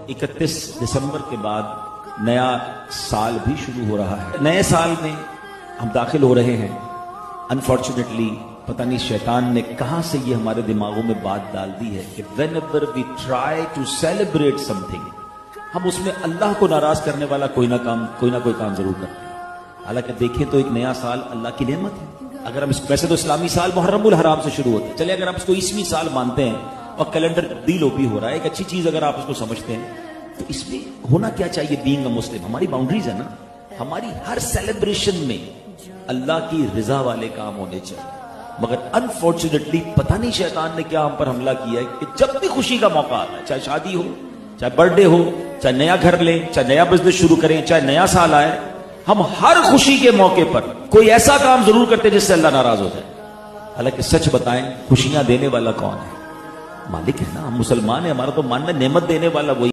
31 दिसंबर के बाद नया साल भी शुरू हो रहा है। नए साल में हम दाखिल हो रहे हैं। अनफॉर्चुनेटली पता नहीं शैतान ने कहां से ये हमारे दिमागों में बात डाल दी है कि whenever we try to celebrate something, हम उसमें अल्लाह को नाराज करने वाला कोई ना कोई काम जरूर करते हैं। हालांकि देखें तो एक नया साल अल्लाह की नेमत है। अगर हम वैसे तो इस्लामी साल मुहर्रमुल हराम से शुरू होता है, चलिए अगर आप इसको ईस्वी साल मानते हैं और कैलेंडर डीलोपी हो रहा है, एक अच्छी चीज अगर आप उसको समझते हैं तो इसमें होना क्या चाहिए? बीइंग अ मुस्लिम हमारी बाउंड्रीज है ना, हमारी हर सेलिब्रेशन में अल्लाह की रिजा वाले काम होने चाहिए। मगर अनफॉर्चुनेटली पता नहीं शैतान ने क्या हम पर हमला किया है कि जब भी खुशी का मौका आता है, चाहे शादी हो, चाहे बर्थडे हो, चाहे नया घर ले, चाहे नया बिजनेस शुरू करें, चाहे नया साल आए, हम हर खुशी के मौके पर कोई ऐसा काम जरूर करते हैं जिससे अल्लाह नाराज हो जाए। हालांकि सच बताएं, खुशियां देने वाला कौन है? मालिक है ना। हम मुसलमान है, हमारा तो मानना नेमत देने वाला वही